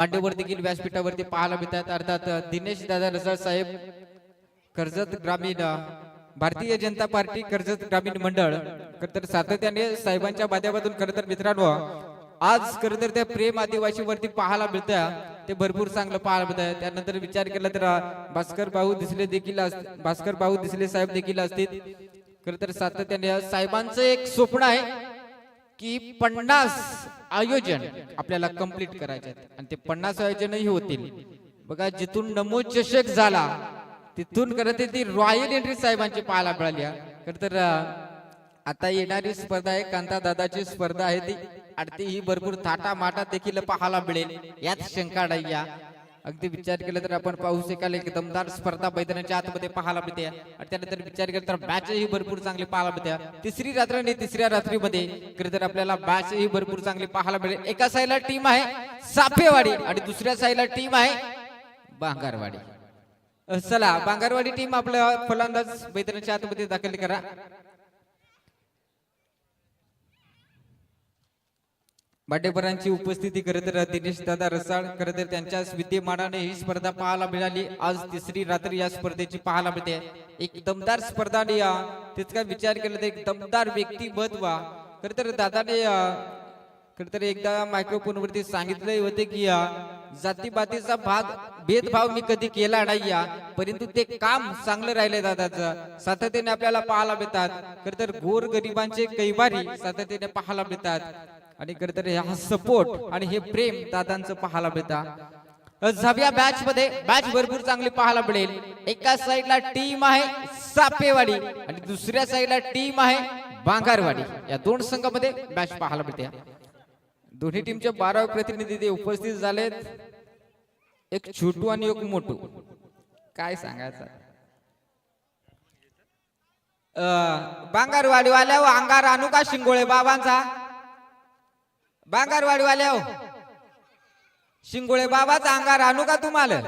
मांडीवर देखील व्यासपीठावरती पाहायला मिळतात। अर्थात दिनेश दादा रसाळ साहेब कर्जत ग्रामीण भारतीय जनता पार्टी कर्जत ग्रामीण मंडळ खरतर सातत्याने साहेबांच्या माध्यमातून खरतर मित्रांनो आज खरतर त्या प्रेम आदिवासी वरती पाहायला मिळतं ते भरपूर चांगलं पाहायला मिळतं। त्यानंतर विचार केला तर भास्कर भाऊ दिसले साहेब देखील असतील। खरतर सातत्याने साहेबांचं एक स्वप्न आहे की 50 आयोजन आपल्याला कंप्लीट करायचे आणि ते 50 आयोजनही होतील। बघा जिथून नमो चषक झाला तिथून करत ती रॉयल एंट्री साहेबांची पाहायला मिळाली। खरतर आता येणारी स्पर्धा आहे कांता दादाची स्पर्धा आहे ती आणि ही भरपूर थाटा माटा देखील पाहायला मिळेल यात शंका नाही। अगदी विचार केला तर आपण पाहू शकाल एक दमदार स्पर्धा मैदानाच्या आतमध्ये पाहायला मिळते आणि त्यानंतर विचार केला तर मॅच ही भरपूर चांगली पाहायला मिळते। तिसरी रात्र आणि तिसऱ्या रात्रीमध्ये खरतर आपल्याला मॅच ही भरपूर चांगली पाहायला मिळेल। एका साईडला टीम आहे सापेवाडी आणि दुसऱ्या साईडला टीम आहे बांगारवाडी। चला बांगारवाडी टीम आपल्या फलंदाज मैदानाच्या आतमध्ये दाखल करा। मान्यवरांची उपस्थिती खरतर दिनेश दादा रसाळ खरतर त्यांच्या विद्यमानाने ही स्पर्धा पाहायला मिळाली। आज तिसरी रात्र या स्पर्धेची पाहायला मिळते। एक दमदार स्पर्धा आणि तितका विचार केला तर एक दमदार व्यक्तिमत्व खरतर दादाने खरतर एकदा मायक्रोफोन वरती सांगितले होते की जातीपातीचा भेदभाव मी कधी केला नाही परंतु ते काम चांगलं राहिले दादाचं सातत्याने आपल्याला पाहायला मिळतात। खरतर गोर गरिबांचे कैवारी सातत्याने पाहायला मिळतात आणि खरतर हा सपोर्ट आणि हे प्रेम दादांचं पाहायला मिळतं। झाव्या मॅच मध्ये मॅच भरपूर चांगली पाहायला मिळेल। एका साईडला टीम आहे सापेवाडी आणि दुसऱ्या साईडला टीम आहे बांगारवाडी। या दोन संघामध्ये मॅच पाहायला मिळते। दोन्ही टीमचे 12 प्रतिनिधी उपस्थित झालेत, एक छोटू आणि एक मोठू। काय सांगायचं बांगारवाडी वाल्या अंगार आणू का शिंगोळे बाबांचा बांगारवाडी वाल्या शिंगोळे बाबाचा अंगार आणू का तुम्हाला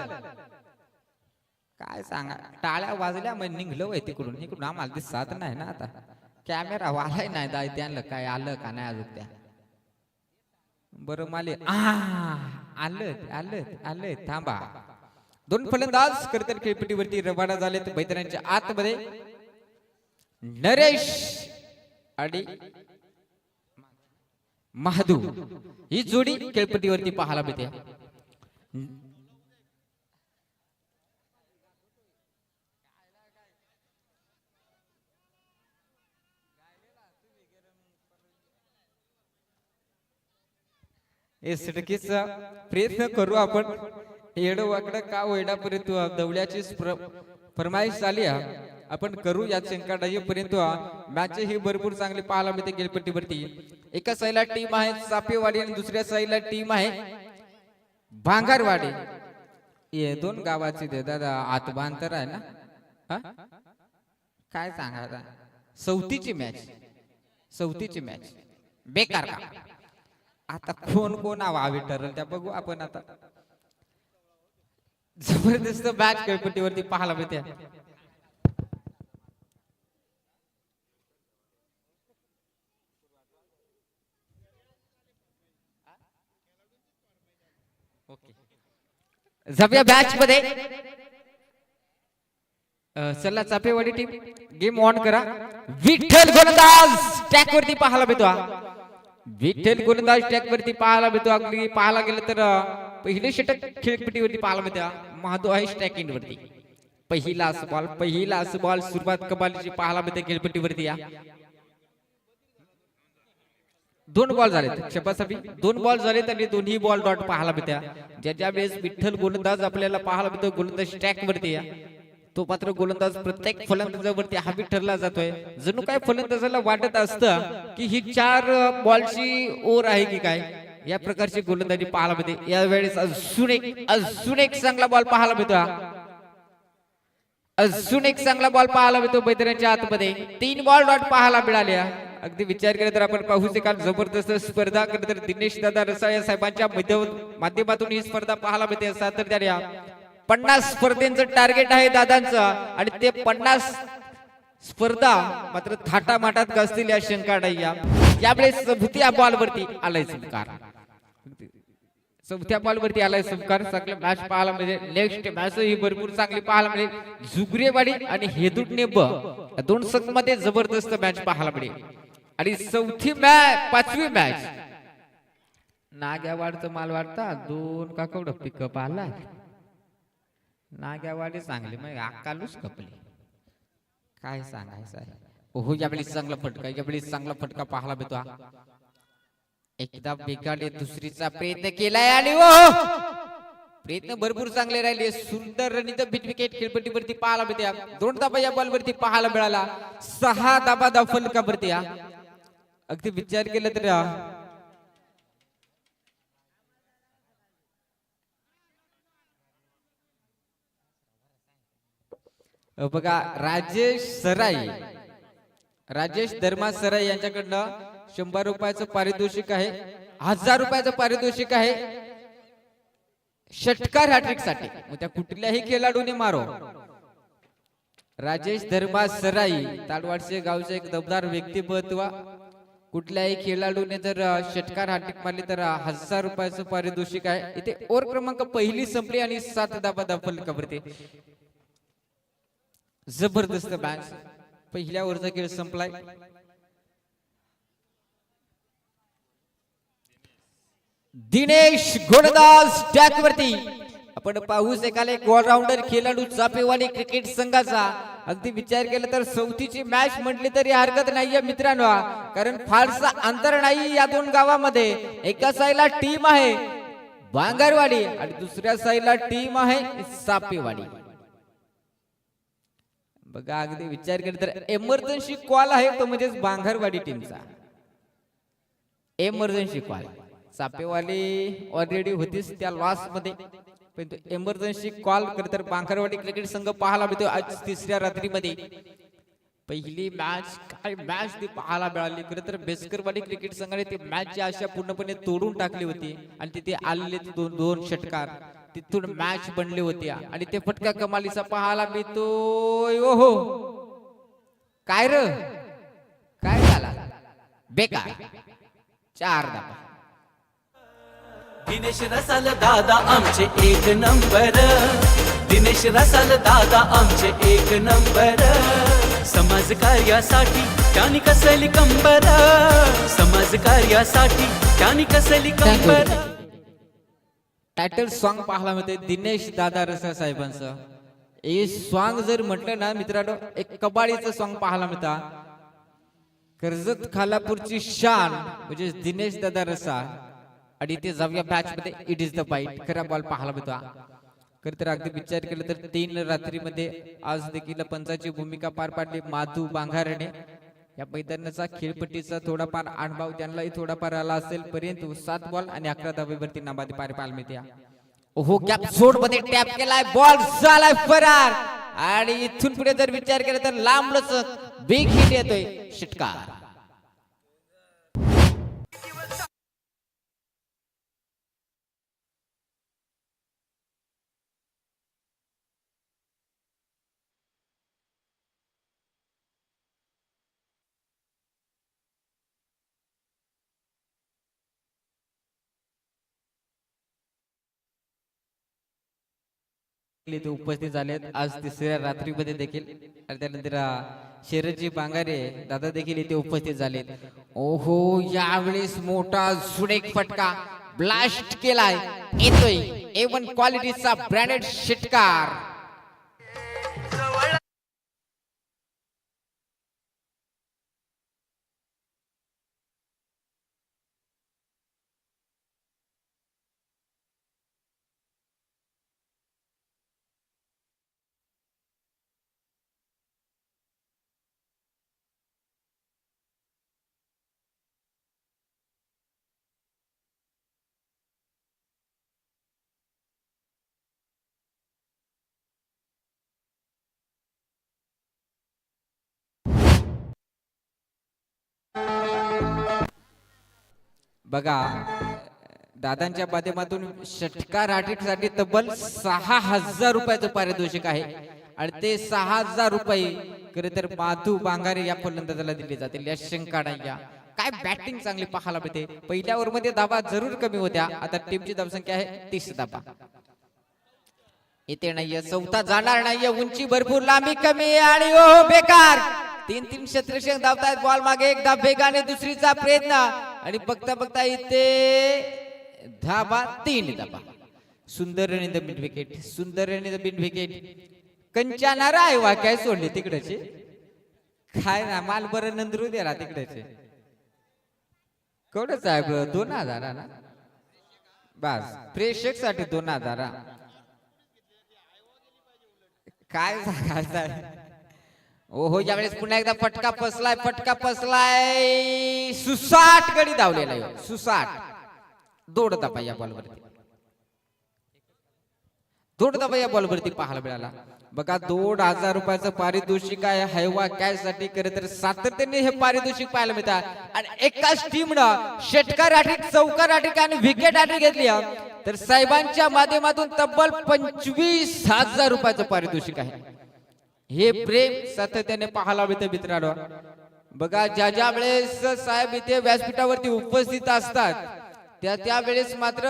काय सांगा टाळ्या वाजल्या मग निघलो आहे तिकडून इकडून आम्हाला दिसत नाही ना आता कॅमेरा वालाय नाही दाय त्यांना काय आलं का नाही अजून त्या बरं माले आलं थांबा। दोन फलंदाज खरतर खेळपट्टीवरती रवाना झालेत मैदानाच्या आतमध्ये नरेश आणि महादू ही जोडी खेळपट्टीवरती पाहायला मिळते। सटकीचा प्रयत्न करू आपण येडं वाकडं का होईना परंतु दवल्याची फरमाईश झाली आपण करू यात शंका नाही परंतु मॅच ही भरपूर चांगली पाहायला मिळते खेळपट्टीवरती। एका साईडला टीम आहे सापेवाडी आणि दुसऱ्या साईडला टीम आहे बांगारवाडी। हे दोन गावाची दादा आतबांतर आहे ना काय सांगा चौथीची मॅच बेकार का आता कोण आवावी ठरल त्या बघू आपण। आता जबरदस्त मॅच खेळपट्टीवरती पाहायला मिळते। झव्या मॅच मध्ये चला चापेवाडी टीम गेम ऑन करा। विठ्ठल गोलंदाज टॅक वरती पाहायला मिळतो विठ्ठल गोलंदाज टॅक वरती पाहायला मिळतो। अगदी पाहायला गेलं तर पहिले षटक खेळपट्टीवरती पाहायला मिळतं महादू आहे स्ट्रायकिंग वरती। पहिला बॉल सुरुवात कमालीची पाहायला मिळते खेळपट्टीवरती। दोन बॉल झालेत क्षपासाठी 2 बॉल झालेत आणि दोन्ही बॉल डॉट पाहायला मिळत्या। ज्या वेळेस विठ्ठल गोलंदाज आपल्याला पाहायला मिळतो गोलंदाज ट्रॅक वरती तो मात्र गोलंदाज प्रत्येक फलंदाजावरती हावी ठरला जातोय। जणू काय फलंदाजाला वाटत असतं की ही 4 बॉलची ओव्हर आहे की काय या प्रकारची गोलंदाजी पाहायला मिळते। या वेळेस अजून एक चांगला बॉल पाहायला मिळतो मैदानाच्या आतमध्ये 3 बॉल डॉट पाहायला मिळाल्या। अगदी विचार केला तर आपण पाहू शकाल जबरदस्त स्पर्धा खरतर दिनेश दादा रसाळ साहेबांच्या माध्यमातून ही स्पर्धा पाहायला मिळते। सातत्याने 50 स्पर्धेचं टार्गेट आहे दादांचं आणि ते 50 स्पर्धा मात्र थाटामाटात गाजतील या शंका नाही। यावेळेस भूतिया बॉल वरती आलाय चमकार चौथ्या बॉलवरती आलाय सुमकार. चांगली मॅच पाहायला म्हणजे नेक्स्ट मॅच ही भरपूर चांगली पाहायला मिळेल. जुगरेवाडी आणि हेदुटणे ब दोन संघ मध्ये जबरदस्त मॅच पाहायला मिळेल. आणि चौथी मॅच, पाचवी मॅच नाग्यावाडचं माल वाटता दोन का केवढं पिकअप आला. नाग्यावाडी चांगली मग अक्कालूच कपली. काय सांगायचं आहे. हो यावेळी चांगला फटका, यावेळी चांगला फटका पाहायला मिळतो. एकदा बिघाडले, दुसरीचा प्रयत्न केलाय आणि प्रयत्न भरपूर चांगले राहिले. सुंदर रणनीत बिट विकेट खेळपट्टीवरती पाहायला मिळते. 2 धाबा या बॉलवरती पाहायला मिळाला. 6 धाबा धाव फलकावरती. अगदी विचार केला तर बघा राजेश धर्मा सराई यांच्याकडनं 100 रुपयाचं पारितोषिक आहे. 1000 रुपयाचं पारितोषिक आहे षटकार हॅट्रिक साठी. मग त्या कुठल्याही खेळाडूने मारो. राजेश धर्मा सराई ताडवाडचे गावचे एक दमदार व्यक्तिमत्व. कुठल्याही खेळाडूने जर षटकार हॅट्रिक मारली तर 1000 रुपयाचं पारितोषिक आहे. इथे ओव्हर क्रमांक पहिली संपली आणि 7 धाबा धाव फलकावरती. जबरदस्त मॅच. पहिल्या ओव्हरचा खेळ संपलाय. दिनेश गोलंदाज टॅकवरती. आपण पाहू शकाल एक ऑलराऊंडर खेळाडू चापेवाडी क्रिकेट संघाचा. अगदी विचार केला तर चौथीची मॅच म्हटली तरी हरकत नाहीये मित्रांनो. कारण फारसा अंतर नाही या दोन गावामध्ये. एका साईडला टीम आहे बांगरवाडी आणि दुसऱ्या साईडला टीम आहे चापेवाडी. बघा अगदी विचार केला तर एमर्जन्सी कॉल आहे तो म्हणजेच बांगरवाडी टीमचा. Emergency call. चापेवाली ऑलरेडी होतीच त्या लॉस मध्ये, पण एमर्जन्सी कॉल तर बांगरवाडी क्रिकेट संघ पाहायला मिळतो आज तिसऱ्या रात्रीमध्ये. पहिली मॅच काय मॅच ती पाहायला मिळाली. खरं तर बेसकरवाडी क्रिकेट संघाने ती मॅचची आशा पूर्णपणे तोडून टाकली होती आणि तिथे आलेले दोन षटकार तिथून मॅच बनली होती आणि ते फटका कमालीचा पाहायला मिळतोय. ओहो काय र काय झाला बेकार. 4 धाबा. दिनेश रसाल दादा आमचे 1 नंबर. दिनेश रसाल दादा आमचे 1 नंबर. समाज कार्यासाठी त्यांनी कसली कंबर. समाज कार्यासाठी त्यांनी कसली कंबर. टायटल सॉन्ग पाहायला मिळते दिनेश दादा रसाळ साहेबांचं. हे सॉन्ग जर म्हटलं ना मित्रांनो एक कबाडीचं सॉन्ग पाहायला मिळतं. कर्जत खालापूरची शान म्हणजे दिनेश दादा रसाळ आणि ते जाऊया मॅच मध्ये इट इज द बाईट खरा बॉल पाहायला मिळतो. खरं तर अगदी विचार केला तर 3 रात्रीमध्ये आज देखील पंचाची भूमिका पार पाडली माधू बांगारने. या मैदानाचा खेळपट्टीचा थोडाफार अनुभव त्यांनाही थोडाफार आला असेल. परंतु 7 बॉल आणि 11 धावेवरती नाबादी पार पाहायला मिळते. ओहो गॅप झोन मध्ये टॅप केलाय बॉल झालाय फरार आणि इथून पुढे जर विचार केला तर लांबलच बिग हिट येतोय षटकार. उपस्थित झालेत आज तिसऱ्या रात्रीमध्ये देखील. आणि त्यानंतर शेरजी बांगारे दादा देखील इथे उपस्थित झालेत. ओहो यावेळेस मोठा सुरेख फटका ब्लास्ट केलाय. येतोय A1 क्वालिटीचा ब्रँडेड षटकार. बघा दादांच्या माध्यमातून षटकार हॅट्रिकसाठी तब्बल 6000 रुपयाचं पारितोषिक आहे आणि ते 6000 रुपये खरे तर माधू बांगारे या फलंदाजाला दिले जातील. या शंका नाही. काय बॅटिंग चांगली पाहायला मिळते. पहिल्या ओव्हर मध्ये धाबा जरूर कमी होत्या. आता टीमची धावसंख्या आहे 30 धाबा. इथे नाहीये, चौथा जाणार नाहीये, उंची भरपूर, लांबी कमी आणि ओ बेकार. 3-3 क्षेत्ररक्षक धावतायत. बॉल मागे एक धाव वेगाने दुसरीचा प्रयत्न आणि बघता बघता इथे धाबा 3 धाबा. Sundar run in the mid wicket, Sundar run in the mid wicket. कंचानारा आहे वा काय सोडले तिकडचे, काय ना माल बरं नंदरू दे रा तिकडेचे. केवढंच आहे बरं, 2000 ना बस. प्रेक्षक साठी 2000. काय सांगायचं. ओहो, यावेळेस पुन्हा एकदा फटका फसलाय, फटका फसलाय. सुसाट गडी धावलेला आहे, सुसाट. दोड धाबा या बॉलवरती, दोड धाबा या बॉलवरती पाहायला मिळाला. बघा 2000 रुपयाचं पारितोषिक आहे हैवा कॅच साठी. खरं तर सातत्याने हे पारितोषिक पाहायला मिळतात आणि एकाच टीमनं षटकार हॅट्रिक, चौकार हॅट्रिक आणि विकेट हॅट्रिक घेतली तर साहेबांच्या माध्यमातून तब्बल 25,000 रुपयाचं पारितोषिक आहे. हे प्रेम सातत्याने पाहायला मिळतं मित्रांनो. बघा ज्या वेळेस साहेब इथे व्यासपीठावरती उपस्थित असतात त्यावेळेस मात्र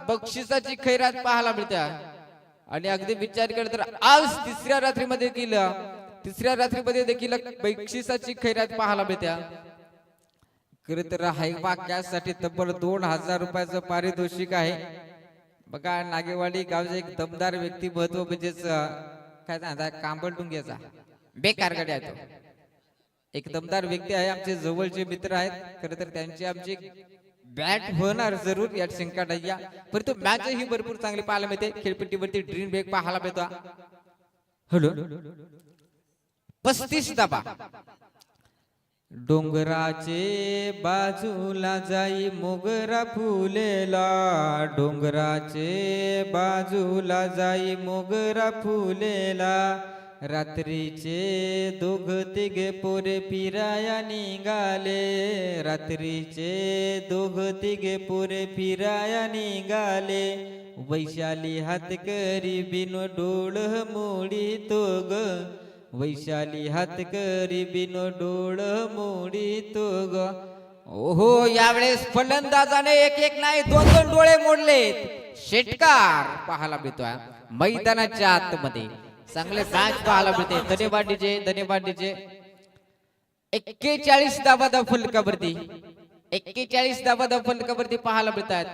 बक्षिसाची खैरात पाहायला मिळते. आणि अगदी विचार केला तर आज तिसऱ्या रात्रीमध्ये देखील बक्षिसाची खैरात पाहायला मिळते. खरं तर हैवा कॅचसाठी तब्बल 2000 रुपयाचं पारितोषिक आहे. बघा नागेवाडी गावचे एक दमदार व्यक्तिमत्व म्हणजेच काय सांगता कांबळटुंग्याचा बेकार गडी आहे तो. एक दमदार व्यक्ती आहे, आमचे जवळचे मित्र आहेत. खरं तर त्यांची आमची बॅट होणार जरूर यात शंका नाही. परंतु मॅच ही भरपूर चांगली पाहायला मिळते. खेळपट्टीवरती ड्रीम ब्रेक पाहायला मिळतो. हॅलो 35 धाबा. डोंगराचे बाजूला जाई मोगरा फुलेला, डोंगराचे बाजूला जाई मोगरा फुलेला. रात्रीचे दोघ तिघे पोरे फिराया निघाले, रात्रीचे दोघ तिघे पोरे फिराया निघाले. वैशाली हात करी बिनो डोळ मोडी तो ग, वैशाली हात करी बिनो डोळ मोडी तो ग. ओहो, यावेळेस फलंदाजाने एक नाही 2 डोळे मोडलेत. षटकार पाहायला मिळतोय मैदानाच्या आतमध्ये. चांगले मॅच पाहायला मिळते. धन्यवाद डीजे. 41 धावा धाव फलकावरती, 41 धावा धाव फलकावरती पाहायला मिळतात.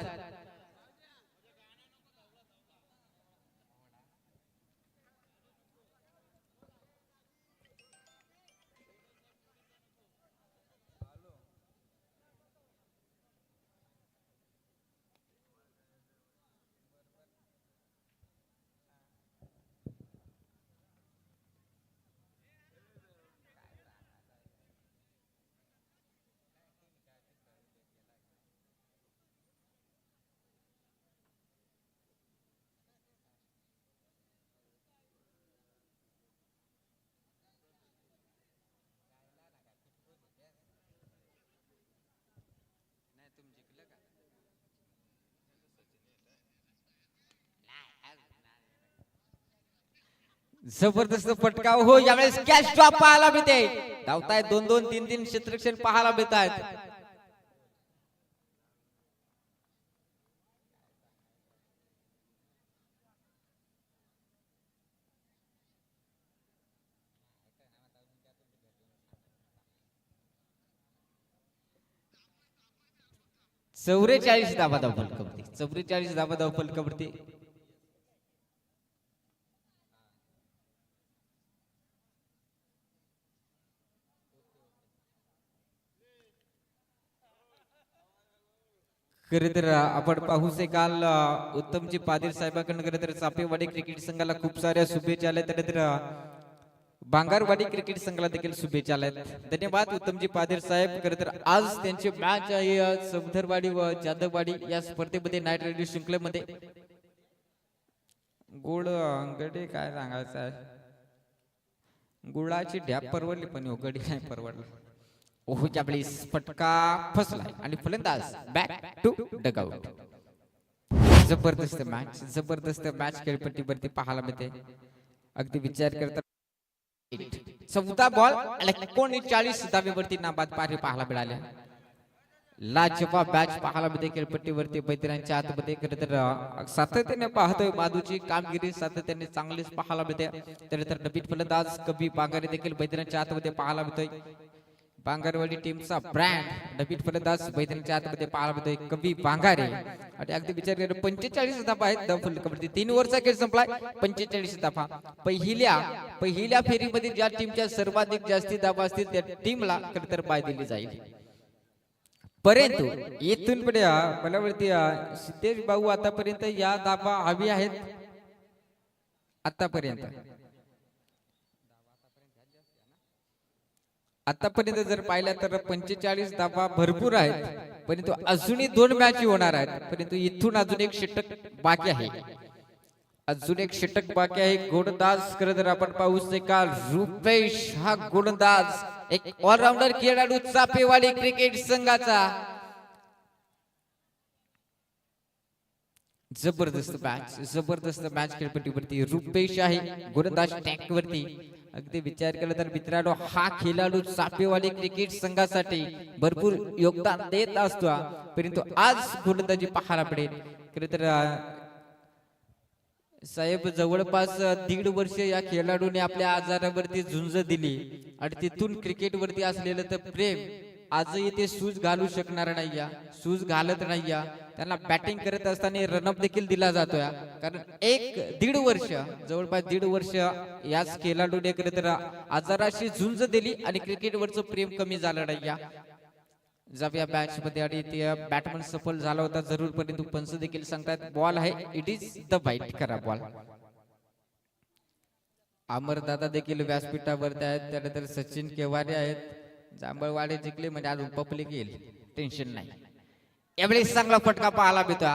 जबरदस्त फटका. हो, यावेळेस कॅच ड्रॉप पाहायला मिळते. धावतायत 2-2, 3-3 क्षेत्ररक्षण पाहायला मिळतात. चौवेचाळीस धावा धाव फलकावरती, 44 धावा धाव फलकावरती. खरं तर आपण पाहू शकाल उत्तमजी पाटील साहेबांकडून खरं तर चापेवाडी क्रिकेट संघाला खूप साऱ्या शुभेच्छा आल्या. तर बांगारवाडी क्रिकेट संघाला देखील शुभेच्छा आल्यात. धन्यवाद उत्तमजी पाटील साहेब. खरं तर आज त्यांची मॅच आहे समुद्रवाडी व जाधववाडी या स्पर्धेमध्ये नाईट रेडिओ शृंखलेमध्ये. गुळ गडी काय सांगायचं आहे, गुळाची ढॅप परवडली पण हो गडी नाही परवडली. ओहो, त्यावेळी फटका फसलाय आणि फलंदाज बॅक टू डगआउट. जबरदस्त मॅच खेळपट्टीवरती पाहायला मिळते. अगदी विचार करता 14 बॉल आणि 39 धावेवरती नाबाद पारी पाहायला मिळाल्या. लाजवाब बॅच पाहायला मिळते खेळपट्टीवरती बैतरांच्या आतमध्ये. खरं तर सातत्याने पाहतोय माधूची कामगिरी सातत्याने चांगलीच पाहायला मिळते. तर नवीन फलंदाज कवी बांगारे देखील बैतरांच्या आतमध्ये पाहायला मिळतोय. बांगारवाडी टीमचा ब्रँड नवीन फलंदाज बैतरांच्या आतमध्ये पाहायला मिळतोय कवी बांगारे. आणि अगदी विचार केला 45 धावा आहेत धाव फलकावरती. 3 ओव्हरचा खेळ संपलाय. 45 धावा. पहिल्या फेरीमध्ये ज्या टीमच्या सर्वाधिक जास्ती धावा असतील त्या टीमला खरं तर बाय दिली जाईल. परंतु येथून पुढे मला वाटते सिद्धेश भाऊ आतापर्यंत या धावा हवी आहेत. आतापर्यंत जर पाहिल्या तर 45 धावा भरपूर आहेत. परंतु अजूनही 2 मॅच होणार आहेत. परंतु इथून अजून एक षटक बाकी आहे. गोलंदाज खरं तर आपण पाहू शकाल रुपेश हा गोलंदाज एक ऑलराऊंडर खेळाडू चापेवाडी क्रिकेट संघाचा. जबरदस्त मॅच खेळपट्टीवरती रुपेश आहे गोलंदाज टॅक वरती. अगदी विचार केला तर मित्रांनो हा खेळाडू चापेवाडी क्रिकेट संघासाठी भरपूर योगदान देत असतो. परंतु आज गोलंदाजी पाहायला पडेल. खरं तर साहेब जवळपास 1.5 वर्ष या खेळाडूने आपल्या आजारावरती झुंज दिली आणि तिथून क्रिकेटवरती असलेलं तर प्रेम आजही ते सूज घालू शकणार नाही. सूज घालत नाही. त्यांना बॅटिंग करत असताना रनअप देखील दिला जातोय. कारण 1.5 वर्ष जवळपास 1.5 वर्ष याच खेळाडूने खरं तर आजाराशी झुंज दिली आणि क्रिकेटवरचं प्रेम कमी झालं नाही. जाऊया मॅच मध्ये आणि ते बॅटमन सफल झाला होता जरूर. परंतु पंच देखील सांगतात बॉल आहे इट इज द बाईट करा बॉल. अमरदादा देखील व्यासपीठावरती आहेत. त्यानंतर सचिन केवारे आहेत. जांभळवाडे जिंकले म्हणजे अजून पब्लिक येईल टेन्शन नाही. यावेळेस चांगला फटका पाहायला मिळतो.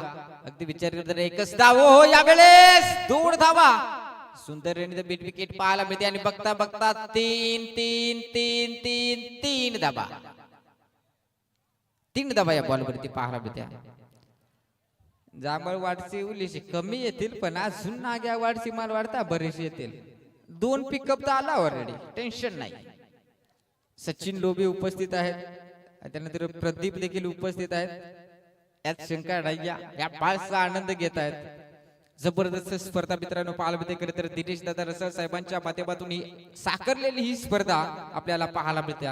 अगदी विचार करताना एकच धाव हो यावेळेस 2 धावा सुंदर बीट विकेट पाहायला मिळते. आणि बघता बघता 3 धावा 3 धावा या बॉलवरती पाहायला मिळते. जांभळवाडची उलीशी कमी येतील पण अजून नाग्या वाडची माल वाढता बरेचसे येतील. 2 पिकअप तर आला ऑलरेडी टेन्शन नाही. सचिन लोबे उपस्थित आहेत. त्यानंतर प्रदीप देखील उपस्थित आहेत. यात शंका नाही. या पाळचा आनंद घेत आहेत. जबरदस्त स्पर्धा मित्रांनो पाहायला मिळते. खरं तर दिनेश दादा रसाळ साहेबांच्या माध्यमातून ही साकारलेली ही स्पर्धा आपल्याला पाहायला मिळते.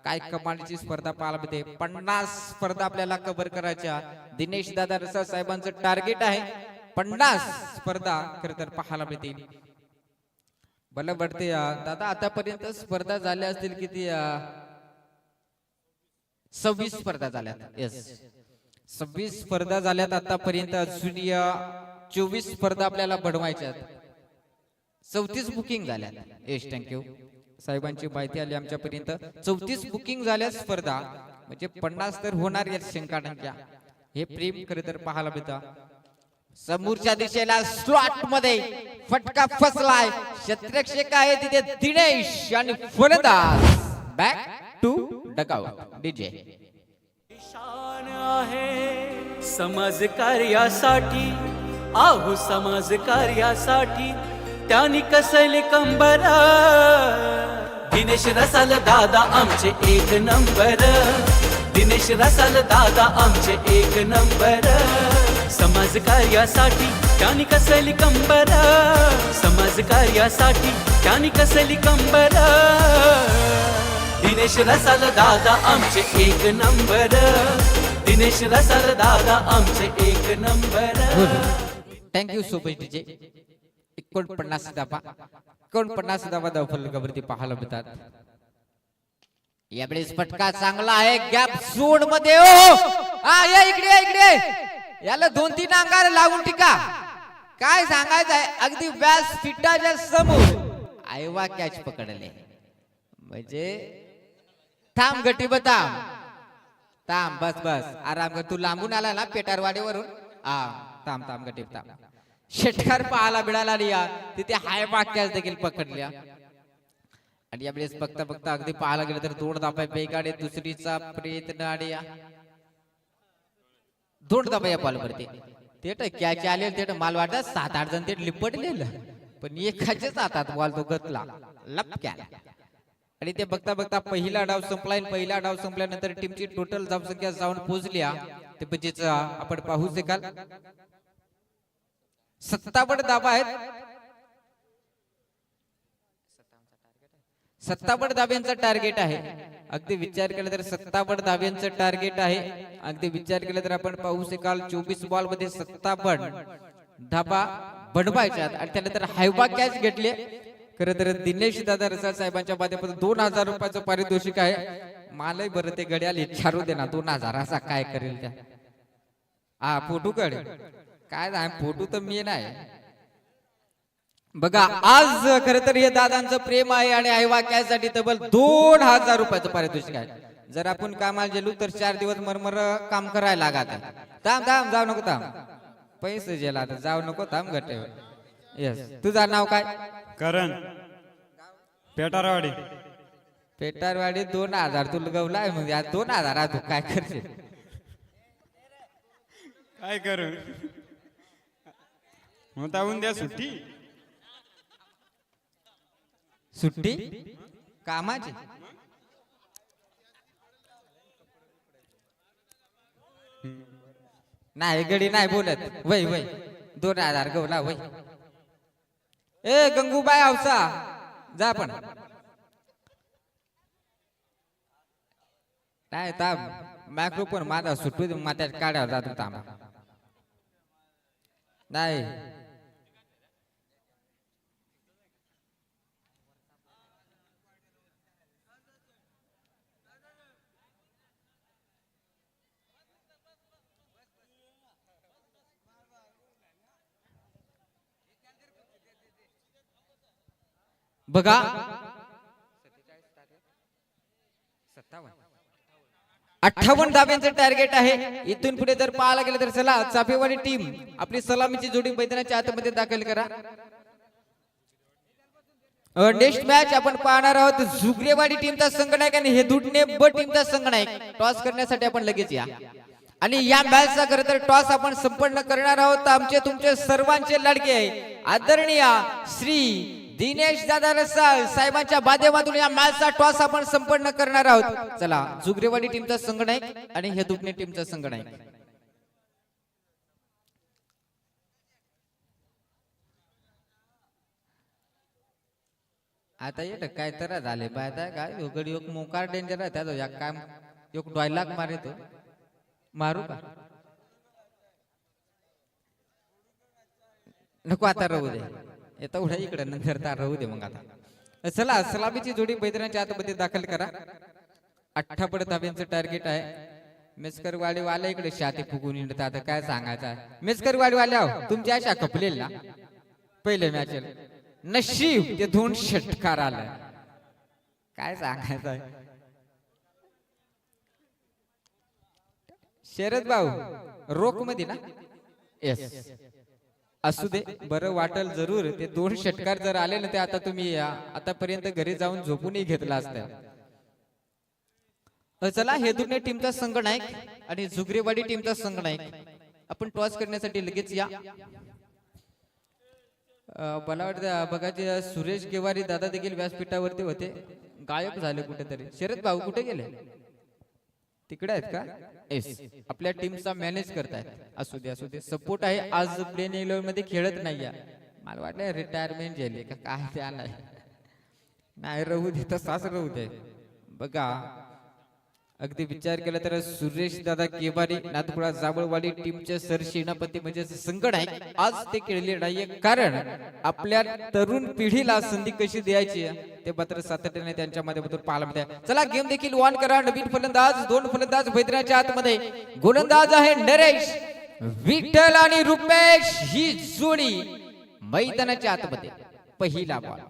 काय कमालीची स्पर्धा पाहायला मिळते. 50 स्पर्धा आपल्याला कव्हर करायच्या दिनेश दादा रसाळ साहेबांचं टार्गेट आहे. 50 स्पर्धा खरं तर पाहायला मिळते. मला वाटते दादा आतापर्यंत स्पर्धा झाल्या असतील किती 26 स्पर्धा झाल्यात. येस 26 स्पर्धा झाल्यात आतापर्यंत. अजून 24 स्पर्धा आपल्याला बनवायच्या. 34 बुकिंग झाल्यात. येस थँक्यू साहेबांची माहिती आली आमच्यापर्यंत. 34 बुकिंग झाल्या स्पर्धा म्हणजे 50 तर होणार यात शंका नाही. हे प्रेम खरं तर पाहायला मिळतं. समोरच्या दिशेला स्लॉट मध्ये फटका फसलाय. क्षेत्ररक्षक आहे तिथे दिनेश आणि फलंदाज बॅक टू डगआउट डीजे. शान आहे समाज कार्यासाठी आहू समाज कार्यासाठी त्यांनी कसले कंबर. दिनेश रसाल दादा आमचे 1 नंबर. दिनेश रसाल दादा आमचे 1 नंबर. समाज कार्यासाठी त्यांनी कसली कंबर. समाज कार्यासाठी त्यांनी कसली कंबर. दिनेश रसाल दादा आमचे 1 नंबर. दिनेश रसाल दादा आमचे 1 number. Thank you so much DJ. 49 धावा धाव फलकावरती पाहायला मिळतात. यावेळेस फटका चांगला आहे गॅप झोन मध्ये. या इकडे याला 2-3 अंगार लागून टिका. काय सांगायचं आहे अगदी व्यासपीठाच्या समोर आयवा कॅच पकडले म्हणजे थांब गटी बताम थांब बस आराम कर. तू लांबून आला ना पेटारवाडीवरून. थांब गटी थांब. षटकार पाहायला मिळाला नाही. तिथे हाय कॅच देखील पकडल्या. आणि यावेळेस बघता अगदी पाहायला गेलं तर 2 धावा बेगाडे. दुसरीचा प्रयत्न आणि 2 धावा या बॉलवरती. ते कॅच आले ते माल वाटत 7-8 जण ते लिपटलेलं पण एकाच्याच हातात बॉल तो गतला लपक्या. आणि ते बघता बघता पहिला डाव संपला आणि पहिला डाव संपल्यानंतर टीमची टोटल धावसंख्या जाऊन पोहोचली ते पजेच आपण पाहू शकाल 57 धावा आहेत 57 धाब्यांचा टार्गेट आहे अगदी विचार केला तर 57 धाब्यांचं टार्गेट आहे अगदी विचार केला तर आपण पाहू शकाल 24 बॉल मध्ये 57 धाबा बनवायच्या आणि त्यानंतर हायवा कॅच घेतले खरं तर दिनेश दादा रसाळ साहेबांच्या माध्यमातून 2000 रुपयाचं पारितोषिक आहे मलाही बरं ते गड्याला विचारू दे ना 2000 असा काय करेल त्या हा फोटो काढ काय नाही फोटो तर मी नाही बघा आज खरं तर हे दादांचं प्रेम आहे आणि हायवा कॅच साठी तब्बल 2000 रुपयाचं पारितोषिक आहे जर आपण कामाला गेलो तर 4 दिवस मरमर काम करायला लागत थांब थांब जाऊ नको थांब पैसे गेला तर जाऊ नको थांब घटे येस तुझं नाव काय करण पेटारवाडी पेटारवाडी 2000 तुला गवलाय म्हणजे आज 2000 तू काय करशील काय करू मग तावून द्या सुट्टी सुट्टी कामाची नाही गडी नाही बोलत वय वय 2000 गवला वय ए गंगूबाई आवसा जा पण नाही थांब मायक्रोफोन माझा सुटू दे माझ्या काढ्या जातो थांब नाही बघा 58 धाब्यांचं टार्गेट आहे इथून पुढे जर पाहायला गेलं तर चला चाफेवाडी टीम आपली सलामीची जोडी मैदानाच्या आतमध्ये दाखल करा नेक्स्ट मॅच आपण पाहणार आहोत जुगरेवाडी टीमचा संघनायक आणि हे दुटणे ब टीमचा संघनायक टॉस करण्यासाठी आपण लगेच या आणि या मॅचचा खरं तर टॉस आपण संपन्न करणार आहोत आमचे तुमचे सर्वांचे लाडके आहे आदरणीय श्री दिनेश दादा रसाळ साहेबांच्या माध्यमातून या मॅचचा टॉस आपण संपन्न करणार आहोत चला जुगरेवाडी टीमचा संघनायक आणि हे दुटणे टीमचा संघनायक आता येत काय तर झाले पाहता काय योगडी एक मोकार डेंजर आहे त्याचा या काय एक डायलॉग मारतो मारू का नको आता राहू दे येता उड्या इकडे नंतर तर राहू दे मग आता चला सलामीची जोडी मैदानाच्या आतमध्ये दाखल करा 58 धाब्यांचं टार्गेट आहे मेसकर वाले इकडे शाती फुगून येतात आता काय सांगायचं मेसकर वाले तुमची अशा कपलेल ना पहिले मॅच नशीब ते 2 षटकार आलं काय सांगायचं शरद भाऊ रोख मध्ये ना येस असू दे बरं वाटल जरूर ते 2 षटकार जर आले ना ते आता तुम्ही आतापर्यंत घरी जाऊन झोपूनही घेतला असतं चला हे दोन्ही टीमचा संघनायक आणि जुगरेवाडी टीमचा संघनायक आपण टॉस करण्यासाठी लगेच या मला वाटतं बघा जे सुरेश गेवारी दादा देखील व्यासपीठावरती होते गायब झाले कुठेतरी शरद भाऊ कुठे गेले तिकडे आहेत का येस आपल्या टीमचा मॅनेज करतायत असू दे सपोर्ट आहे आज प्लेन इलेव्हन मध्ये खेळत नाहीये मला वाटलं रिटायरमेंट झाली का काय त्या नाही राहू दे तसाच राहू दे बघा अगदी विचार केला तर सुरेश दादा केवारी नाथपुरा जाबळवाडी टीमचे सरसेनापती म्हणजे संघनायक आज ते खेळले नाहीये कारण आपल्या तरुण पिढीला संधी कशी द्यायची ते मात्र सातत्याने त्यांच्या माध्यमातून पाहायला मिळते चला गेम देखील ऑन करा नवीन फलंदाज 2 फलंदाज मैदानाच्या आतमध्ये गोलंदाज आहे नरेश विठ्ठल आणि रुपेश ही जोडी मैदानाच्या आतमध्ये पहिला बॉल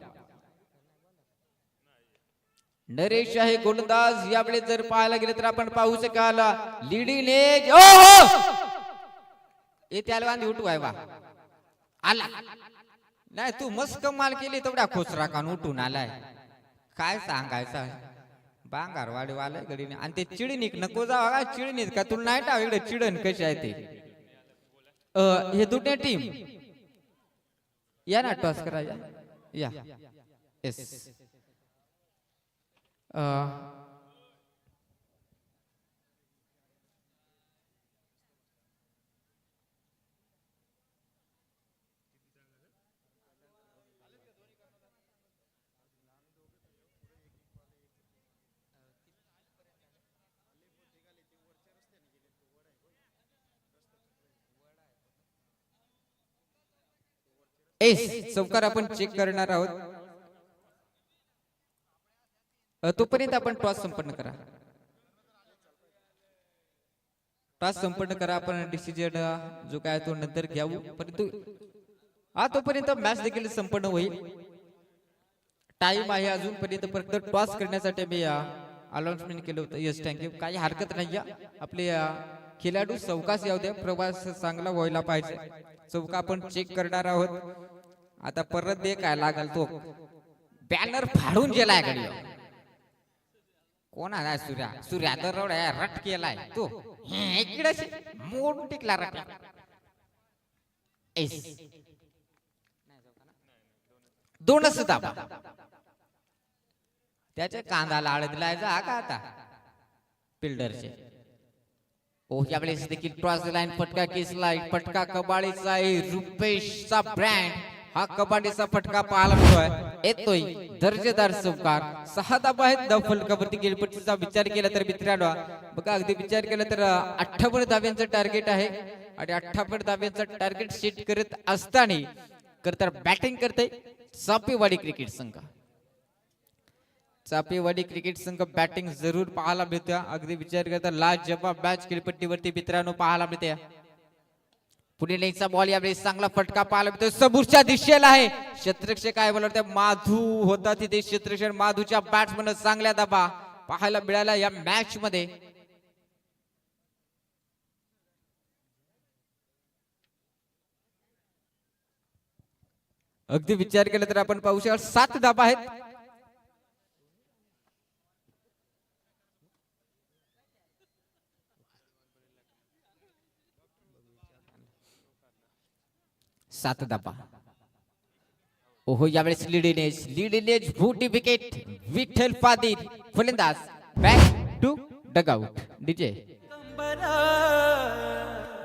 नरेश आहे गोलंदाज यावेळी जर पाहायला गेले तर आपण पाहू शकाल लीडिंग एज त्याला बांधी उठू आहे वा आला नाही तू मस्त कमाल केली तेवढा खोसरा कान उठून आलाय काय सांगायचं बांगारवाडी वाले गडीने आणि ते चिडणीक नको जावा का चिडणीत का तुला नाही टाव इकडे चिडण कशी आहे ते हे दुटे टीम या ना टॉस करायला या येस एस चौकार आपण चेक करणार आहोत. तोपर्यंत आपण टॉस संपन्न करा. टॉस संपन्न करा. आपण डिसिजन जो काय तो नंतर घ्यावू. परंतु तोपर्यंत मॅच देखील संपन्न होईल. टाइम आहे अजूनपर्यंत. फक्त टॉस करण्यासाठी मी अनाउन्समेंट केलं होतं. Yes thank you. काही हरकत नाही. आपले खेळाडू चौकास येऊ द्या. प्रवास चांगला व्हायला पाहिजे. चौका आपण चेक करणार आहोत. आता परत दे काय लागल तो बॅनर फाडून गेलाय गाडी. कोण आहे सूर्या? सूर्या दरवड रट केलाय तो इकडे मोडून टिकला रट. दोनच दाबा. त्याच्या कांदाला आळ दिलाय जा का आता फिल्डरचे. ओ यावेळेस देखील क्रॉस लाईन फटका केसलाय. फटका कबाडीचा आहे. रुपेशचा ब्रँड हा कबाडीचा फटका पाहायला मिळतोय. येतोय दर्जेदार चौकार. 6 धाबा आहेत धाव फलकावरती. गेलपट्टीचा विचार केला तर मित्रांनो बघा अगदी विचार केला तर 58 धाब्यांचं टार्गेट आहे. आणि 58 धाब्यांचं टार्गेट सेट करत असताना तर बॅटिंग करते चापेवाडी क्रिकेट संघ. चापेवाडी क्रिकेट संघ बॅटिंग जरूर पाहायला मिळते. अगदी विचार करता लाजवाब मॅच खेळपट्टीवरती मित्रांनो पाहायला मिळते. पुढे लेनचा बॉल यावेळी चांगला फटका पाहायला मिळतो. समोरच्या दिशेला आहे. क्षेत्ररक्षक काय बोलत माधू होता तिथे. क्षेत्ररक्षक माधूच्या बॅट्समन चांगल्या धाबा पाहायला मिळाला या मॅच मध्ये. अगदी विचार केला तर आपण पाहू शकतो 7 धाबा आहेत. सात धाबा. ओहो यावेळेस लीडिनेज मोठी विकेट. विठ्ठल पादीर फलंदाज. Back to dugout. DJ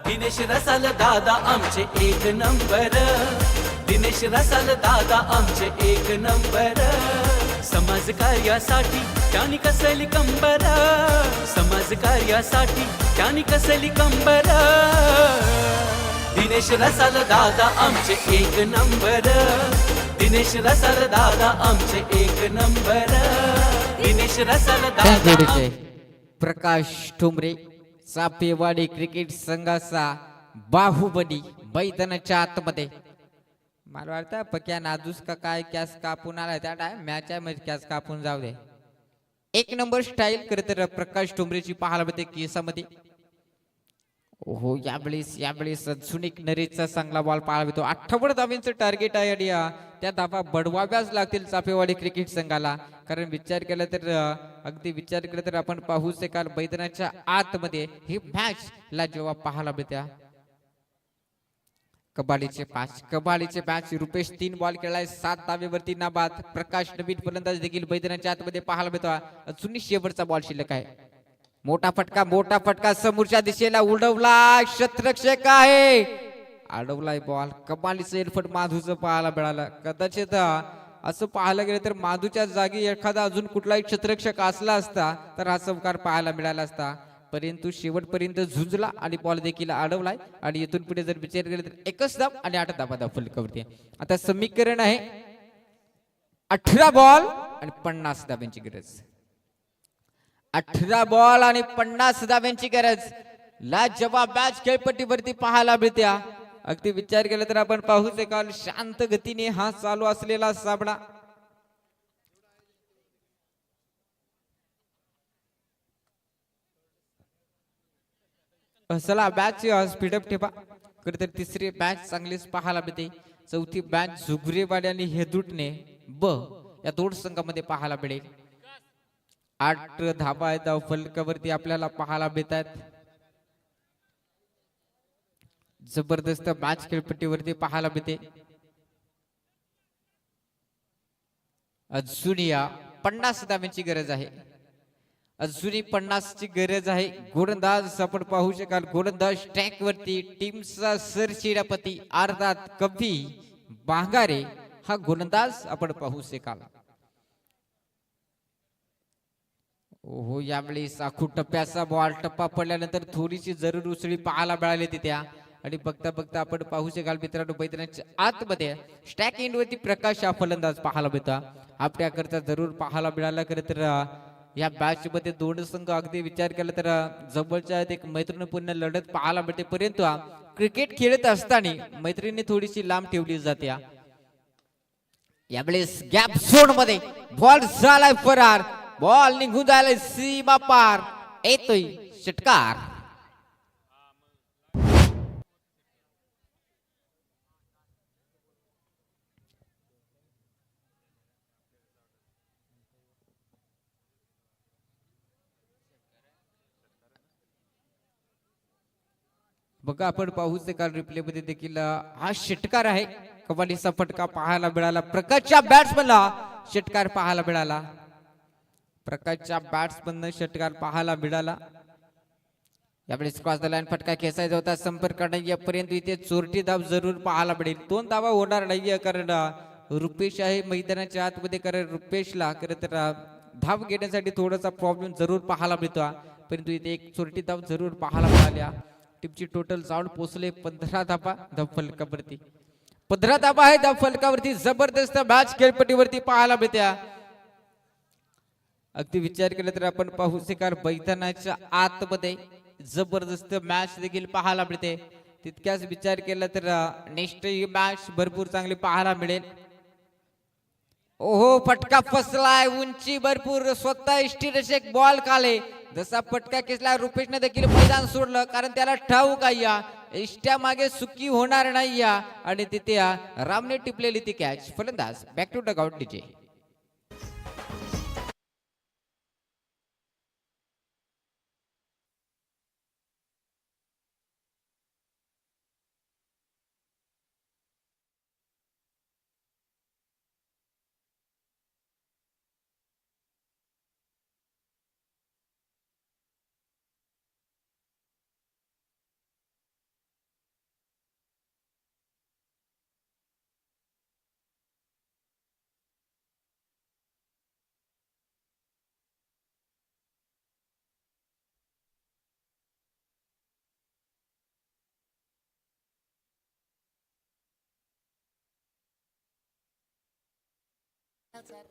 Dinesh Rasal दादा आमचे 1 नंबर. दिनेश रसाल दादा आमचे 1 नंबर. समाज कार्यासाठी त्यांनी कसली कंबर. समाज कार्यासाठी त्यांनी कसली कंबर. दिनेश रसाल दादा आमचे 1 नंबर. दिनेश रसाल दादा आमचे 1 नंबर. दिनेश रसाल दादा. प्रकाश ठोंबरे चापेवाडी क्रिकेट संघाचा बाहुबली मैदानाच्या आतमध्ये. मला वाटतं पक्या नाजूस का काय कॅस कापून आलाय त्या टाइम मॅच आहे मध्ये कॅस कापून जाऊ दे. 1 नंबर स्टाईल खरं तर प्रकाश ठोंबरेची पाहायला मिळते केसामध्ये. हो यावेळेस सुनिक नरेशचा चांगला बॉल पाहायला मिळतो. 58 धाब्यांचं टार्गेट आहे. आणि त्या धाबा बडवाव्याच लागतील चापेवाडी क्रिकेट संघाला. कारण विचार केला तर अगदी विचार केला तर आपण पाहू शकाल मैदानाच्या आतमध्ये ही मॅच ला जेव्हा पाहायला मिळत्या. कबाडीचे मॅच. रुपेश 3 बॉल खेळलाय. 7 धाब्यावरती नाबाद. प्रकाश नवीन फलंदाज देखील मैदानाच्या आतमध्ये पाहायला मिळतो. अजूनही शेवटचा बॉल शिल्लक आहे. मोठा फटका समोरच्या दिशेला उडवला. क्षेत्ररक्षक आहे. अडवलाय बॉल. कबाडीचं एलफट माधूचं पाहायला मिळालं. कदाचित असं पाहायला गेलं तर माधूच्या जागी एखादा अजून कुठलाही क्षेत्ररक्षक असला असता तर हा चौकार पाहायला मिळाला असता. परंतु शेवटपर्यंत झुंजला आणि बॉल देखील अडवलाय. आणि इथून पुढे जर विचार केला तर 1 धाब आणि 8 धाबा फलकावरती. आता समीकरण आहे 18 बॉल आणि 50 धाब्यांची गरज. 18 बॉल आणि 50 धाब्यांची गरज. लाजवाब मॅच खेळपट्टीवरती पाहायला मिळत्या. अगदी विचार केला तर आपण पाहू शकाल शांत गतीने हा चालू असलेला सामना. चला मॅच स्पीडअप ठेवा. खरं तर तिसरी मॅच चांगलीच पाहायला मिळते. चौथी मॅच झुगरेवाडी आणि हेदुटणे या 2 संघामध्ये पाहायला मिळेल. 8 धाबा आहेत फलकावरती आपल्याला पाहायला मिळतात. जबरदस्त मॅच खेळपट्टीवरती पाहायला मिळते. अजून या 50 धावांची गरज आहे. अजूनही 50 ची गरज आहे. गोलंदाज आपण पाहू शकाल गोलंदाज ट्रॅक वरती टीमचा सरचिरापती अर्थात कभी बांगारे हा गोलंदाज आपण पाहू शकाल. ओहो यावेळी साखू टप्प्याचा बॉल टप्पा पडल्यानंतर थोडीशी जरूर उसळी पाहायला मिळाली तिथे आणि बघता बघता आपण पाहू शकाल मित्रांनो मैदानाच्या आतमध्ये स्टॅक एंड वरती प्रकाश हा फलंदाज पाहायला मिळतो. आपल्याकरता जरूर पाहायला मिळाला. खरं तर या मॅच मध्ये दोन संघ अगदी विचार केला तर जवळच्या एक मैत्रीपूर्ण लढत पाहायला मिळते. परंतु क्रिकेट खेळत असताना मैत्रिणी थोडीशी लांब ठेवली जाते. यावेळेस गॅप झोन मध्ये बॉल झालाय फरार. बॉल निघून जायला सीमा पार येतोय षटकार. बघा आपण पाहू शकाल रिप्ले मध्ये देखील हा षटकार आहे. कबड्डीचा फटका पाहायला मिळाला. प्रकाशच्या बॅट्समनला षटकार पाहायला मिळाला. प्रकाशच्या बॅट्समन षटकार पाहायला मिळाला. यावेळेस क्रॉस द लाईन फटका खेचायचा होता. संपर्क नाहीये परंतु इथे चोरटी धाव जरूर पाहायला मिळेल. 2 धावा होणार नाहीये कारण रुपेश आहे मैदानाच्या आतमध्ये. कारण रुपेशला खरं तर धाव घेण्यासाठी थोडासा प्रॉब्लेम जरूर पाहायला मिळतो. परंतु इथे एक चोरटी धाव जरूर पाहायला मिळाल्या. टीमची टोटल जाऊन पोहोचले 15 धावा धाव फलकावरती. 15 धावा आहे धाव फलकावरती. जबरदस्त मॅच खेळपट्टीवरती पाहायला मिळत्या. अगदी विचार केला तर आपण पाहू शकाल मैदानाच्या आतमध्ये जबरदस्त मॅच देखील पाहायला मिळते. तितक्याच विचार केला तर नेक्स्ट ही मॅच भरपूर चांगली पाहायला मिळेल. ओहो फटका फसलाय. उंची भरपूर स्वतः इष्टिरक्षक बॉल खाले. जसा फटका खेचला रुपेशने देखील मैदान सोडलं कारण त्याला ठाऊक आहे इष्ट्या मागे सुकी होणार नाही. आणि तिथे रामने टिपलेली ती कॅच. फलंदाज back to dugout DJ.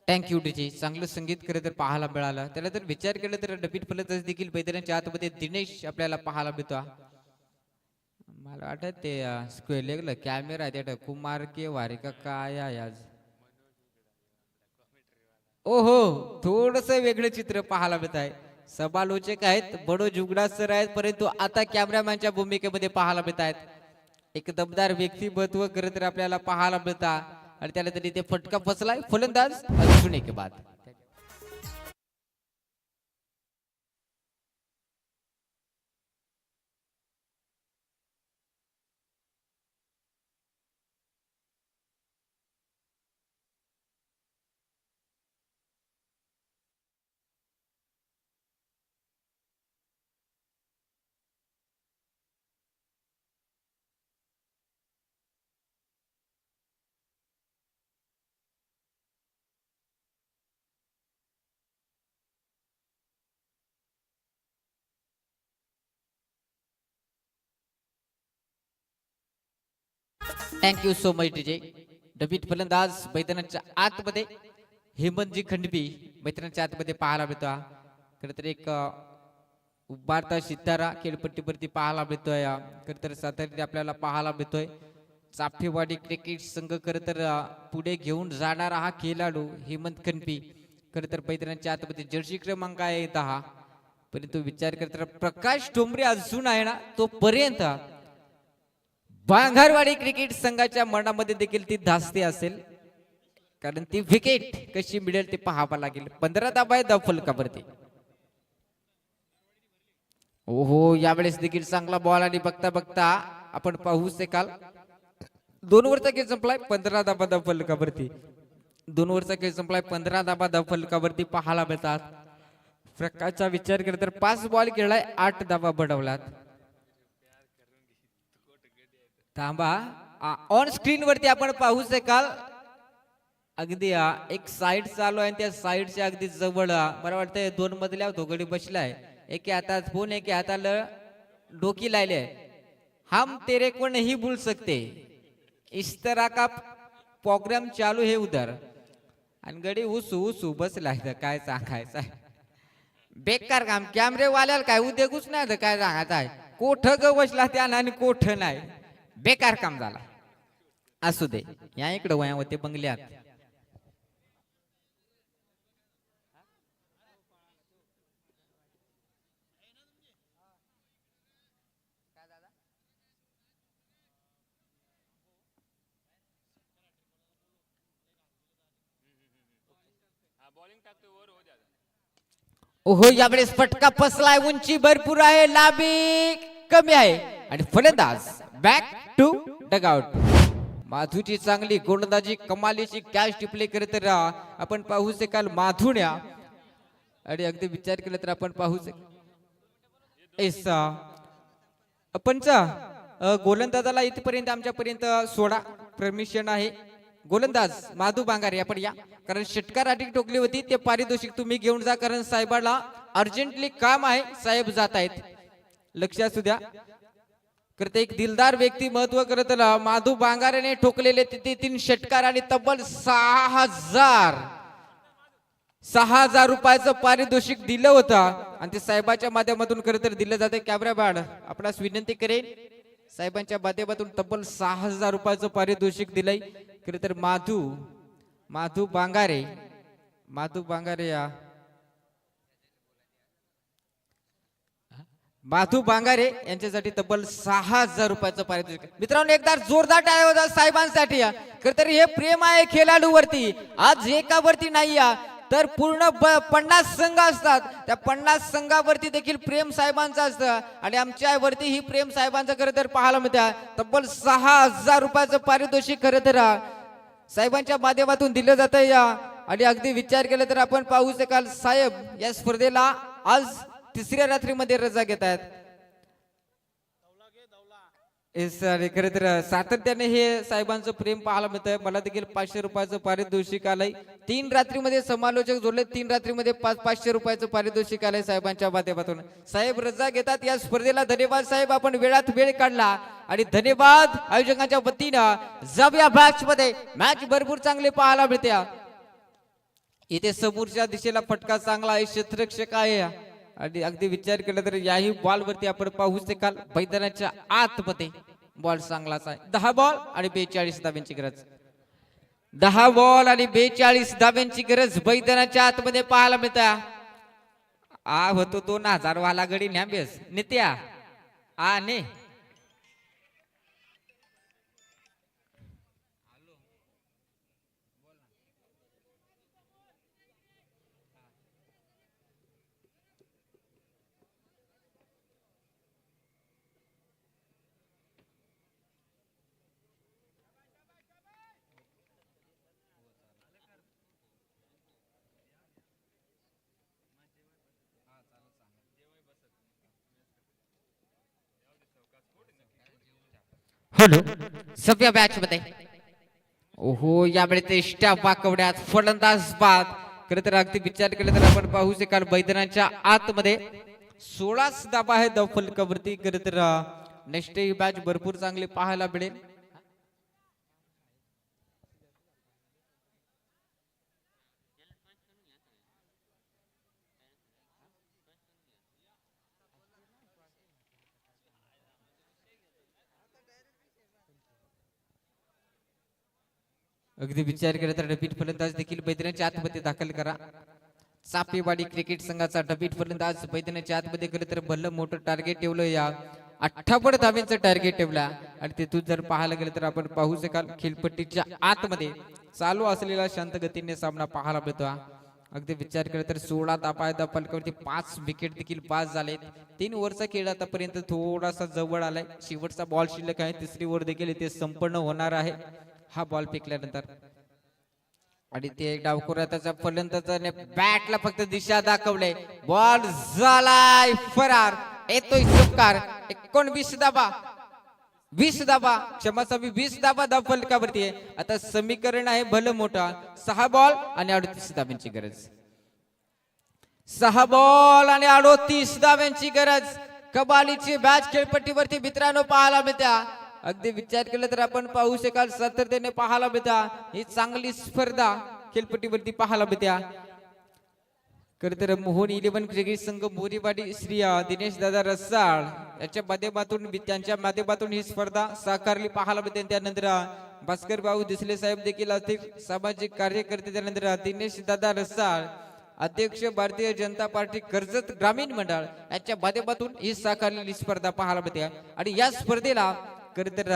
Thank you DJ. चांगलं संगीत खरं तर पाहायला मिळालं. त्याला तर विचार केला तर नवीन फलंदाज देखील मैदानाच्या आतमध्ये दिनेश आपल्याला पाहायला मिळतो. मला वाटत ते स्क्वेअर लेगला कॅमेरा आहे कुमार के वारे का काय आहे आज. ओहो थोडस वेगळं चित्र पाहायला मिळत आहे. समालोचक आहेत बडो जुगडा सर आहेत परंतु आता कॅमेरामॅनच्या भूमिकेमध्ये पाहायला मिळत आहेत. एक दमदार व्यक्तिमत्व खरं तर आपल्याला पाहायला मिळतात. आणि त्याला तरी ते फटका फसलाय. फलंदाज अजून के बाद. Thank you so much DJ. डबीट फलंदाज मैदानाच्या आतमध्ये हेमंतजी खंडबी मैदानाच्या आतमध्ये पाहायला मिळतो. खरं तर एक उभारता सितारा खेळपट्टीवरती पाहायला मिळतोय. खरं तर साताऱ्यात आपल्याला पाहायला मिळतोय. चाफेवाडी क्रिकेट संघ खरं तर पुढे घेऊन जाणारा हा खेळाडू हेमंत खंडबी खरं तर मैदानाच्या आतमध्ये जर्सी क्रमांक आहे 10. परंतु विचार करता प्रकाश ठोंबरे अजून आहे ना तोपर्यंत बांगरवाडी क्रिकेट संघाच्या मनामध्ये देखील ती धास्ती असेल कारण ती विकेट कशी मिळेल ते पाहावं लागेल. 15 धावा आहे धाव फलकावरती. ओहो यावेळेस देखील चांगला बॉल आणि बघता बघता आपण पाहू शकाल 2 ओव्हरचा खेळ संपलाय. 15 धावा धाव फलकावरती. 2 ओव्हरचा खेळ संपलाय. 15 धाबा धाव फलकावरती पाहायला मिळतात. प्रकाशचा विचार केला तर 5 बॉल खेळलाय, 8 धाबा बडवलात. थांबा, ऑन स्क्रीन वरती आपण पाहू शकाल अगदी एक साइड चालू आहे. त्या साइडच्या अगदी जवळ मला वाटतं 2 मधल्या दोघडी बसलाय. एके हातात फोन, एके हाताला डोकी लायले. हम तेरे को नहीं भूल सकते, इस तरह का प्रोग्राम चालू है उधर. आणि गडी उसू उसू बसलाय. तर काय सांगायचं आहे, बेकार काम. कॅमेरे वाल्याला काय उद्योगच नाही तर काय सांगायचं आहे. कोठ ग बसला त्यानं आणि कोठ नाही, बेकार काम झाला. असू दे, या इकडे वया होते बंगल्यात. ओहो, यावेळेस फटका फसलाय. उंची भरपूर आहे, लांबी कमी आहे आणि फलंदाज बॅक टू डगआउट. माधूची चांगली गोलंदाजी, कमालीची कॅच टिपले करत तर आपण पाहू शकाल माधुण्या. आणि अगदी विचार केला तर आपण पाहू पंच गोलंदाजाला इथपर्यंत आमच्यापर्यंत 16 परमिशन आहे. गोलंदाज माधू बांगारे आपण या, कारण षटकार आधी टोकली होती. ते पारितोषिक तुम्ही घेऊन जा, कारण साहेबाला अर्जंटली काम आहे. साहेब जात आहेत, लक्ष असू द्या. करते एक दिलदार व्यक्ती महत्व करत माधू बांगारेने ठोकलेले तिथे 3 षटकार आणि तब्बल 6,000 रुपयाचं पारितोषिक दिलं होतं. आणि ते साहेबाच्या माध्यमातून खरं तर दिलं जाते. कॅमेरा बॅड आपणास विनंती करेन, साहेबांच्या माध्यमातून तब्बल 6,000 रुपयाचं पारितोषिक दिलंय. खरं तर माधू बांगारे या माधू बांगारे यांच्यासाठी तब्बल 6,000 रुपयाचं पारितोषिक. मित्रांनो, एकदा जोरदार टाळ्या होता साहेबांसाठी. खरं तर हे प्रेम आहे खेळाडूवरती. आज एकावरती नाही तर पूर्ण 50 संघ असतात. त्या 50 संघावरती देखील प्रेम साहेबांचं असतं आणि आमच्या वरती ही प्रेम साहेबांचं खरं तर पाहायला मिळतं. तब्बल 6,000 रुपयाचं पारितोषिक खरं तर साहेबांच्या माध्यमातून दिलं जातं या. आणि अगदी विचार केला तर आपण पाहू शकाल साहेब या स्पर्धेला आज 3ऱ्या रात्रीमध्ये रजा घेत आहेत. खरं तर सातत्याने हे साहेबांचं प्रेम पाहायला मिळतंय. मला देखील 500 रुपयाचं पारितोषिक आलंय. 3 रात्रीमध्ये समालोचक जोडले, 3 रात्रीमध्ये 500 रुपयाचं पारितोषिक आलंय साहेबांच्या माध्यमातून. साहेब रजा घेतात या स्पर्धेला. धन्यवाद साहेब, आपण वेळात वेळ काढला. आणि धन्यवाद आयोजकांच्या वतीनं. जाऊया मॅच मध्ये. मॅच भरपूर चांगले पाहायला मिळते. इथे समोरच्या दिशेला फटका चांगला आहे, क्षेत्ररक्षक आहे. आणि अगदी विचार केला तर याही बॉल वरती आपण पाहू शकाल मैदानाच्या आतमध्ये बॉल चांगलाच आहे. 10 बॉल आणि 42 धाब्यांची गरज. 10 बॉल आणि 42 धाब्यांची गरज मैदानाच्या आतमध्ये पाहायला मिळते. होतो 2000 वाला गडी न्याबेस नित्या ने हॅलो सभ्य मॅच मध्ये. ओहो, यावेळी ते स्टाफ वाकवण्यात फलंदाज बाद. खरं तर अगदी विचार केला तर आपण पाहू शकाल मैदानाच्या आतमध्ये 16 धाबा आहे धाव फलकावरती. खरं तर नेक्स्ट ही मॅच भरपूर चांगली पाहायला मिळेल. अगदी विचार केला तर डबीट फलंदाज देखील मैदानाच्या आतमध्ये दाखल करा. चापेवाडी क्रिकेट संघाचा डबीट फलंदाज मैदानाच्या आतमध्ये केलं तर भलं मोठं टार्गेट ठेवलं. या 58 धाब्यांचं टार्गेट ठेवला. आणि तिथून जर पाहायला गेलं तर आपण पाहू शकाल खेळपट्टीच्या आतमध्ये चालू असलेला शांत गतीने सामना पाहायला मिळतो. अगदी विचार केला तर 16 धाबा फलकावरती 5 विकेट देखील पास झालेत. 3 ओव्हरचा खेळ आतापर्यंत थोडासा जवळ आलाय. शेवटचा बॉल शिल्लक आहे. 3री ओव्हर देखील इथे संपन्न होणार आहे. हा बॉल फेकल्यानंतर आणि ते डावखुरा त्याचा फलंदाजाने बॅटला फक्त दिशा दाखवले. बॉल झालाय फरार. येतोय चुकार. 19 धाबा 20 धाबा क्षमासावी 20 धाबा धाव फलकावरती आहे. आता समीकरण आहे भलं मोठा. 6 बॉल आणि 38 धाब्यांची गरज. 6 बॉल आणि 38 धाब्यांची गरज. कबालीची मॅच खेळपट्टीवरती मित्रांनो पाहायला मिळत्या. अगदी विचार केला तर आपण पाहू शकाल सातत्याने पाहायला मिळत्या. ही चांगली स्पर्धा खेळपट्टीवरती पाहायला मिळत्या. खरं तर मोहन 11 क्रिकेट संघ मोरीवाडी श्री दिनेश दादा रसाळ याच्या माध्यमातून त्यांच्या माध्यमातून ही स्पर्धा साकारली पाहायला मिळते. त्यानंतर भास्कर भाऊ दिसले साहेब देखील असतील सामाजिक कार्यकर्ते. त्यानंतर दिनेश दादा रसाळ अध्यक्ष भारतीय जनता पार्टी कर्जत ग्रामीण मंडळ याच्या माध्यमातून ही साकारलेली स्पर्धा पाहायला मिळते. आणि या स्पर्धेला खरं तर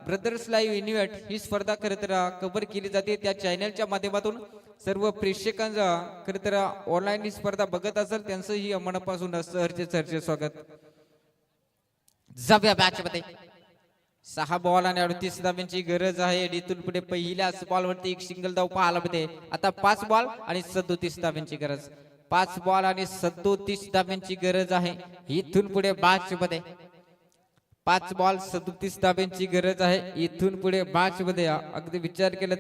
ब्रदर्स लाईव्ह इन्व्हेट ही स्पर्धा खरं तर कव्हर केली जाते. त्या चॅनलच्या माध्यमातून सर्व प्रेक्षकांचा खरं तर ऑनलाईन ही स्पर्धा बघत असेल त्यांचंही मनापासून सहर्ष स्वागत. जाऊया मॅच मध्ये. 6 बॉल आणि 38 धाब्यांची गरज आहे. इथून पुढे पहिल्याच बॉलवरती एक सिंगल धाव पाहायला मिळते. आता 5 बॉल आणि 37 धाब्यांची गरज. 5 बॉल आणि 37 धाब्यांची गरज आहे. इथून पुढे मॅच मध्ये 5 बॉल 37 धाब्यांची गरज आहे. इथून पुढे मॅच मध्ये अगदी विचार केला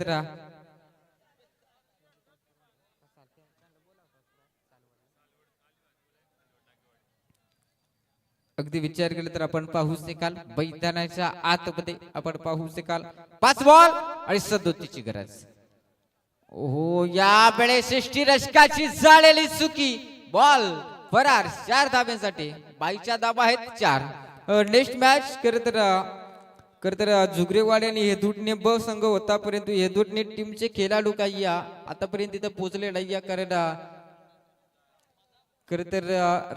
तर आपण पाहू शकाल मैदानाच्या आतमध्ये आपण पाहू शकाल 5 बॉल आणि 37 ची गरज. हो या वेळेस षष्टीरक्षकाची झालेली चुकी. बॉल फरार 4 धाब्यांसाठी. बाईच्या धाबा आहेत 4. नेक्स्ट मॅच खरं तर जुगरेवाडी आणि हेदूटने ब संघ होता परंतु हेदूटने टीमचे खेळाडू काही आतापर्यंत तिथं पोहोचले नाही. कारण खरं तर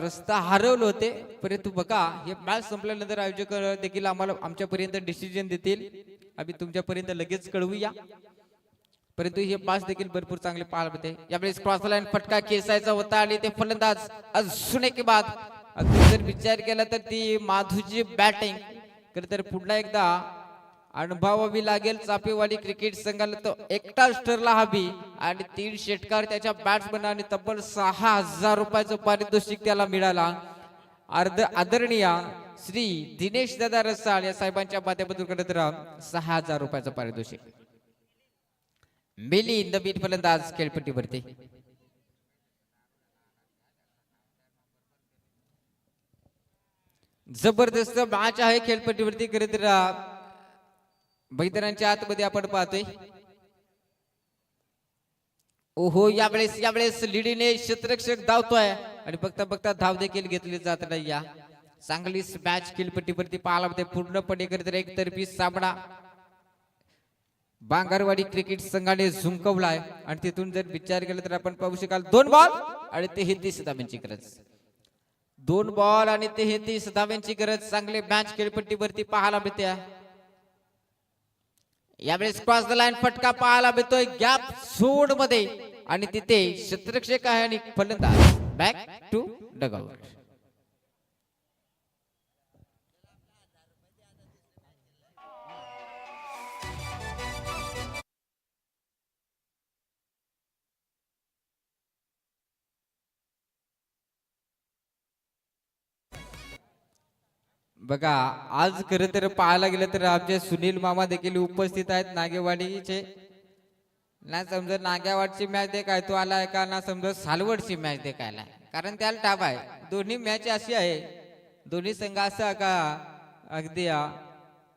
रस्ता हरवले होते. परंतु बघा हे मॅच संपल्यानंतर आयोजक देखील आम्हाला आमच्यापर्यंत डिसिजन देतील. आम्ही तुमच्यापर्यंत लगेच कळवूया. परंतु हे मॅच देखील भरपूर चांगले पाहायला मिळते. यावेळेस क्रॉस लाईन फटका खेचायचा होता आणि ते फलंदाज अजून एक बाद. जर विचार केला तर ती माधूची बॅटिंग खरं तर पुन्हा एकदा अनुभवावी लागेल चापेवाडी क्रिकेट संघाला. तो एकटाच ठरला हवी आणि 3 षटकार त्याच्या बॅट्समन आणि तब्बल 6000 रुपयाचं पारितोषिक त्याला मिळाला. आदरणीय श्री दिनेश दादा रसाळ या साहेबांच्या माध्यमातून खरं तर 6000 रुपयाचं पारितोषिक मिली. नवीन फलंदाज खेळपट्टीवरती. जबरदस्त मॅच आहे खेळपट्टीवरती. खरं तर मैदानाच्या आतमध्ये आपण पाहतोय. ओहो यावेळेस लीडीने क्षेत्ररक्षक धावतोय आणि बघता बघता धाव देखील घेतली जात नाही. या चांगली मॅच खेळपट्टीवरती पाहायला मिळते. पूर्णपणे खरं तर एकतर्फी सामना बांगरवाडी क्रिकेट संघाने झुंकवलाय. आणि तिथून जर विचार केला तर आपण पाहू शकाल 2 बॉल आणि 33 धाब्यांची गरज. 2 बॉल आणि 33 धाब्यांची गरज. चांगले मॅच खेळपट्टीवरती पाहायला मिळते. यावेळेस क्रॉस द लाईन फटका पाहायला मिळतोय गॅप झोन मध्ये आणि तिथे क्षेत्ररक्षक आहे आणि फलंदाज बॅक टू डगआउट. बघा आज खरं तर पाहायला गेलं तर आमचे सुनील मामा देखील उपस्थित आहेत नागेवाडीचे. ना समजा नागेवाडची मॅच देखाय तो आलाय का ना समजा सालवडची मॅच देखायला. कारण त्याला टाप आहे. दोन्ही मॅच अशी आहे दोन्ही संघ असं का अगदी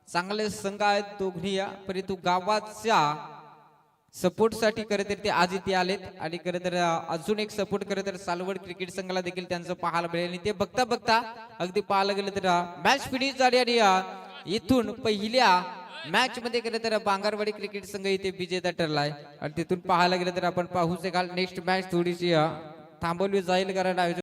चांगले संघ आहेत दोन्ही. परंतु गावाच्या सपोर्ट साठी खरं तर ते आज इथे आलेत आणि खरं तर अजून एक सपोर्ट खरं तर सालवड क्रिकेट संघाला देखील त्यांचं पाहायला मिळेल. आणि ते बघता बघता अगदी पाहायला गेलं तर मॅच फिनिश झाली आणि इथून पहिल्या मॅच मध्ये खरं तर बांगरवाडी क्रिकेट संघ इथे विजेता ठरलाय. आणि तिथून पाहायला गेलं तर आपण पाहू शकाल नेक्स्ट मॅच थोडीशी थांबवली जाईल कारण आयोजक